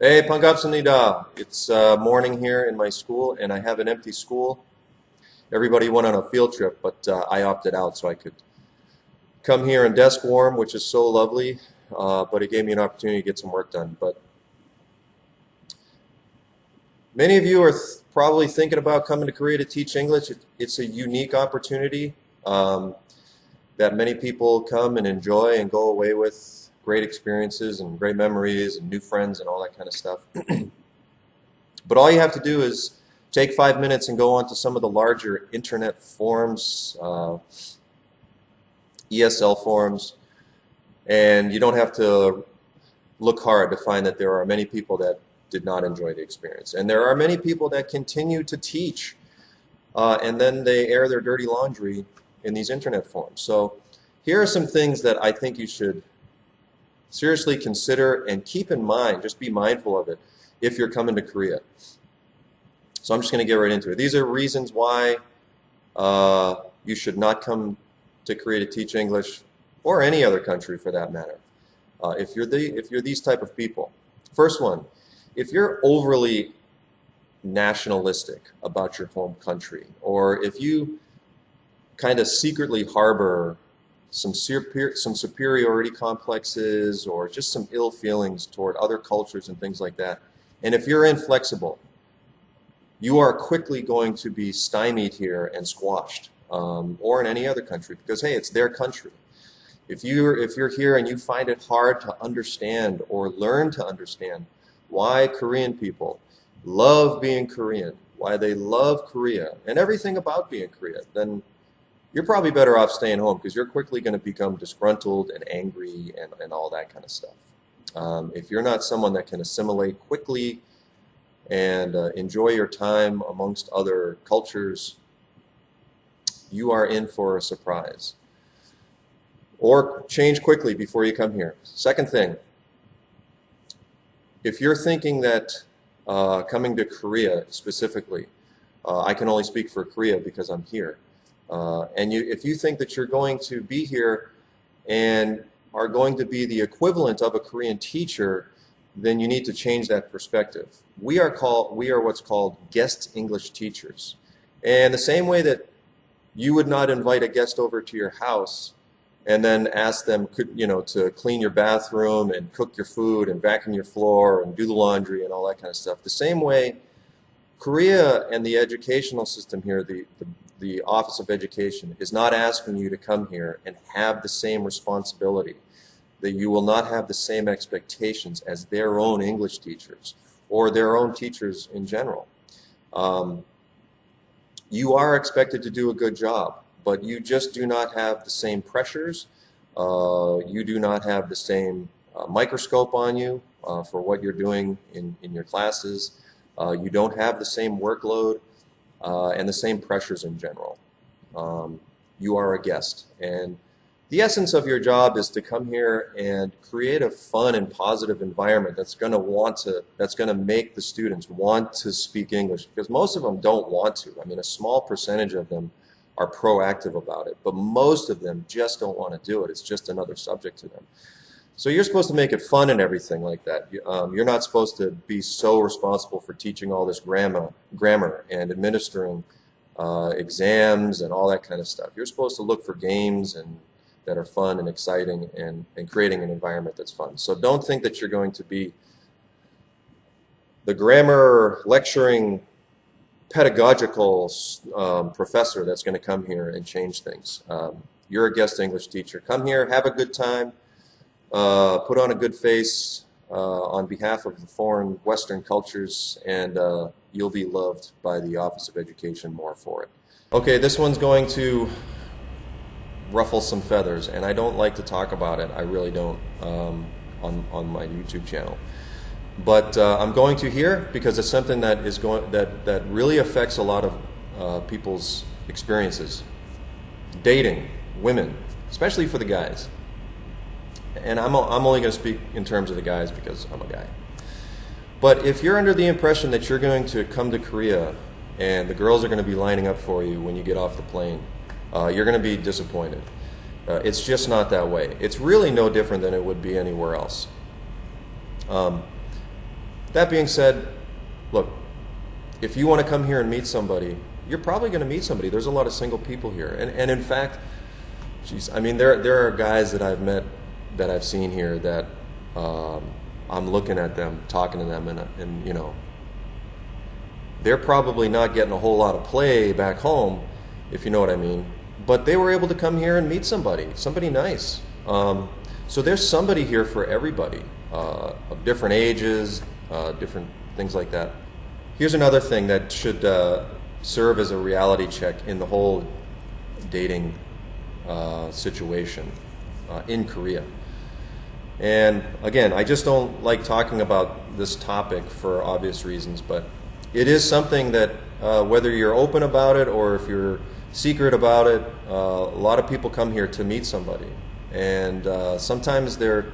Hey, 반갑습니다. It's morning here in my school, and I have an empty school. Everybody went on a field trip, but I opted out so I could come here and desk warm, which is so lovely. But it gave me an opportunity to get some work done. But many of you are probably thinking about coming to Korea to teach English. It's a unique opportunity um, that many people come and enjoy and go away with great experiences and great memories and new friends and all that kind of stuff. But all you have to do is take 5 minutes and go on to some of the larger internet forums, ESL forums, and you don't have to look hard to find that there are many people that did not enjoy the experience. And there are many people that continue to teach, and then they air their dirty laundry in these internet forums. So here are some things that I think you should seriously consider and keep in mind. Just be mindful of it if you're coming to Korea. So I'm just going to get right into it. These are reasons why you should not come to Korea to teach English, or any other country for that matter, if you're these type of people. First one, if you're overly nationalistic about your home country, or if you kind of secretly harbor some superiority complexes, or just some ill feelings toward other cultures and things like that, and if you're inflexible, you are quickly going to be stymied here and squashed, or in any other country, because hey, it's their country. If you're here and you find it hard to understand or learn to understand why Korean people love being Korean, why they love Korea and everything about being Korea, then you're probably better off staying home, because you're quickly going to become disgruntled and angry and all that kind of stuff. If you're not someone that can assimilate quickly and enjoy your time amongst other cultures, you are in for a surprise. Or change quickly before you come here. Second thing, if you're thinking that coming to Korea specifically, I can only speak for Korea because I'm here, if you think that you're going to be here and are going to be the equivalent of a Korean teacher, then you need to change that perspective. We are what's called guest English teachers. And the same way that you would not invite a guest over to your house and then ask them, to clean your bathroom and cook your food and vacuum your floor and do the laundry and all that kind of stuff. The same way, Korea and the educational system here, the Office of Education, is not asking you to come here and have the same responsibility, that you will not have the same expectations as their own English teachers or their own teachers in general. You are expected to do a good job, but you just do not have the same pressures. You do not have the same microscope on you for what you're doing in your classes. You don't have the same workload and the same pressures in general. You are a guest, and the essence of your job is to come here and create a fun and positive environment that's going to make the students want to speak English, because most of them don't want to. I mean, a small percentage of them are proactive about it, but most of them just don't want to do it. It's just another subject to them. So you're supposed to make it fun and everything like that. You're not supposed to be so responsible for teaching all this grammar and administering exams and all that kind of stuff. You're supposed to look for games and that are fun and exciting, and creating an environment that's fun. So don't think that you're going to be the grammar lecturing pedagogical professor that's going to come here and change things. You're a guest English teacher. Come here, have a good time, put on a good face on behalf of the foreign Western cultures, and you'll be loved by the Office of Education more for it. Okay, this one's going to ruffle some feathers, and I don't like to talk about it. I really don't, on my YouTube channel. But I'm going to here because it's something that really affects a lot of people's experiences. Dating women, especially for the guys. And I'm only going to speak in terms of the guys because I'm a guy. But if you're under the impression that you're going to come to Korea and the girls are going to be lining up for you when you get off the plane, you're going to be disappointed. It's just not that way. It's really no different than it would be anywhere else. That being said, look, if you want to come here and meet somebody, you're probably going to meet somebody. There's a lot of single people here. And in fact, geez, I mean, there are guys that I've met, that I've seen here that I'm looking at them, talking to them, and you know, they're probably not getting a whole lot of play back home, if you know what I mean. But they were able to come here and meet somebody nice. So there's somebody here for everybody, of different ages, different things like that. Here's another thing that should serve as a reality check in the whole dating situation in Korea. And again, I just don't like talking about this topic for obvious reasons, but it is something that whether you're open about it or if you're secret about it, a lot of people come here to meet somebody, and sometimes they're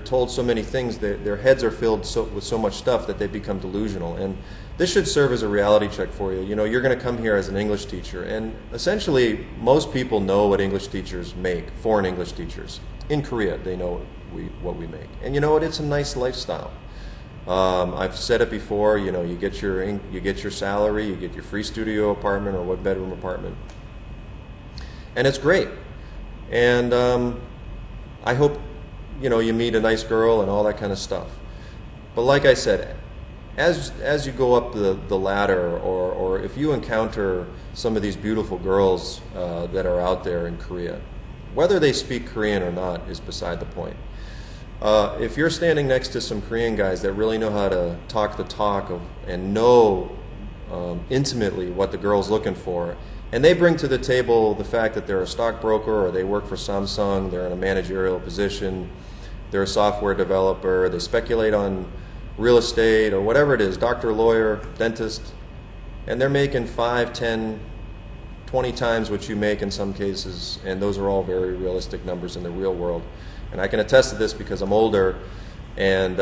told so many things, their heads are filled with so much stuff that they become delusional. And this should serve as a reality check for you. You know, you're going to come here as an English teacher, and essentially most people know what English teachers make, foreign English teachers. In Korea, they know what we make. And you know what? It's a nice lifestyle. I've said it before, you know, you get your salary, you get your free studio apartment or one bedroom apartment. And it's great. And I hope, you know, you meet a nice girl and all that kind of stuff. But like I said, as you go up the ladder, or if you encounter some of these beautiful girls that are out there in Korea, whether they speak Korean or not is beside the point. If you're standing next to some Korean guys that really know how to talk the talk and know intimately what the girl's looking for, and they bring to the table the fact that they're a stockbroker, or they work for Samsung, they're in a managerial position, they're a software developer, they speculate on real estate or whatever it is, doctor, lawyer, dentist, and they're making 5, 10, 20 times what you make in some cases, and those are all very realistic numbers in the real world. And I can attest to this because I'm older, and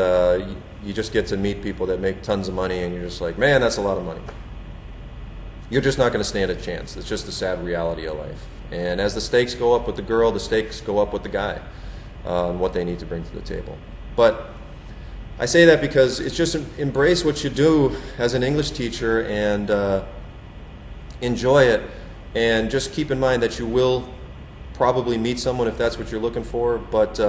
you just get to meet people that make tons of money, and you're just like, man, that's a lot of money. You're just not going to stand a chance. It's just the sad reality of life. And as the stakes go up with the girl, the stakes go up with the guy, what they need to bring to the table. But I say that because it's just embrace what you do as an English teacher and enjoy it, and just keep in mind that you will probably meet someone if that's what you're looking for, but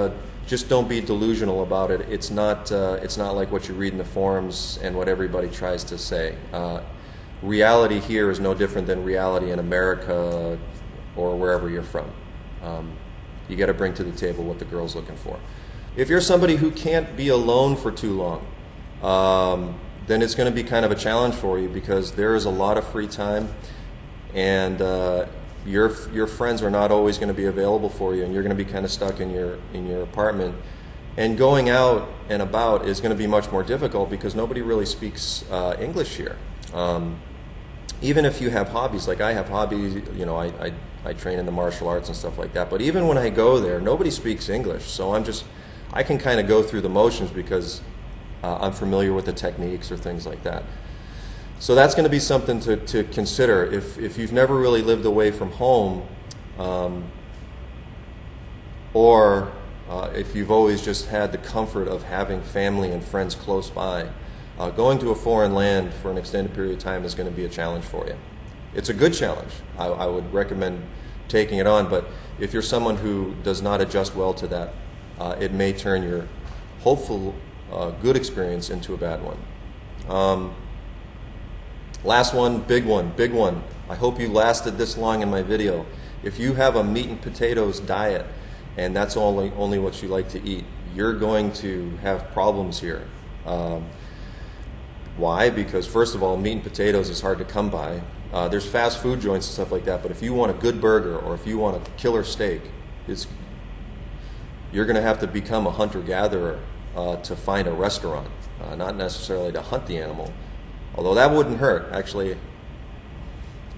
just don't be delusional about it. It's not like what you read in the forums and what everybody tries to say. Reality here is no different than reality in America or wherever you're from. You got to bring to the table what the girl's looking for. If you're somebody who can't be alone for too long, then it's going to be kind of a challenge for you, because there is a lot of free time, and your friends are not always going to be available for you, and you're going to be kind of stuck in your apartment. And going out and about is going to be much more difficult because nobody really speaks English here. Even if you have hobbies, like I have hobbies, you know, I train in the martial arts and stuff like that. But even when I go there, nobody speaks English, so I can kind of go through the motions because I'm familiar with the techniques or things like that. So that's going to be something to consider if you've never really lived away from home, or if you've always just had the comfort of having family and friends close by. Going to a foreign land for an extended period of time is going to be a challenge for you. It's a good challenge. I would recommend taking it on, but if you're someone who does not adjust well to that, it may turn your hopeful good experience into a bad one. Last one, big one. I hope you lasted this long in my video. If you have a meat and potatoes diet, and that's only what you like to eat, you're going to have problems here. Why? Because first of all, meat and potatoes is hard to come by. There's fast food joints and stuff like that, but if you want a good burger or if you want a killer steak, you're going to have to become a hunter-gatherer to find a restaurant, not necessarily to hunt the animal. Although that wouldn't hurt. Actually,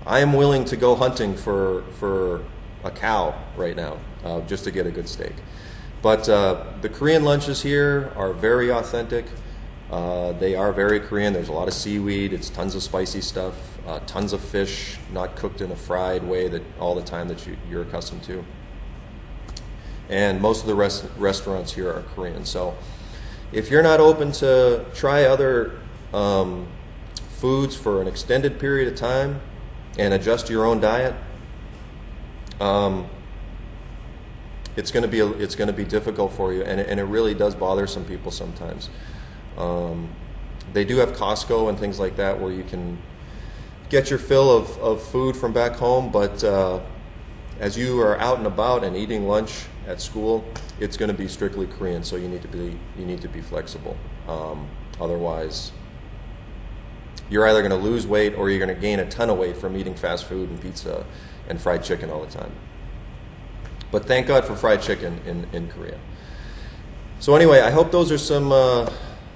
I am willing to go hunting for a cow right now, just to get a good steak. But the Korean lunches here are very authentic. They are very Korean. There's a lot of seaweed. It's tons of spicy stuff. Tons of fish, not cooked in a fried way that all the time that you're accustomed to. And most of the restaurants here are Korean. So if you're not open to try other foods for an extended period of time and adjust your own diet, it's going to be difficult for you, and it really does bother some people sometimes. They do have Costco and things like that where you can get your fill of food from back home, but as you are out and about and eating lunch at school, it's going to be strictly Korean, so you need to be flexible. Otherwise, you're either going to lose weight or you're going to gain a ton of weight from eating fast food and pizza and fried chicken all the time. But thank God for fried chicken in Korea. So anyway, I hope those are some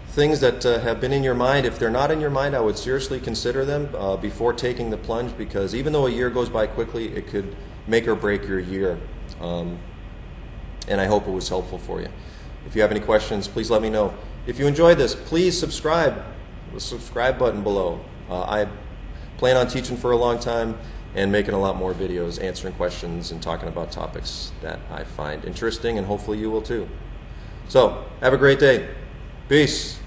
things that have been in your mind. If they're not in your mind, I would seriously consider them before taking the plunge, because even though a year goes by quickly, it could make or break your year. And I hope it was helpful for you. If you have any questions, please let me know. If you enjoyed this, please subscribe. The subscribe button below. I plan on teaching for a long time and making a lot more videos, answering questions and talking about topics that I find interesting, and hopefully you will too. So, have a great day. Peace.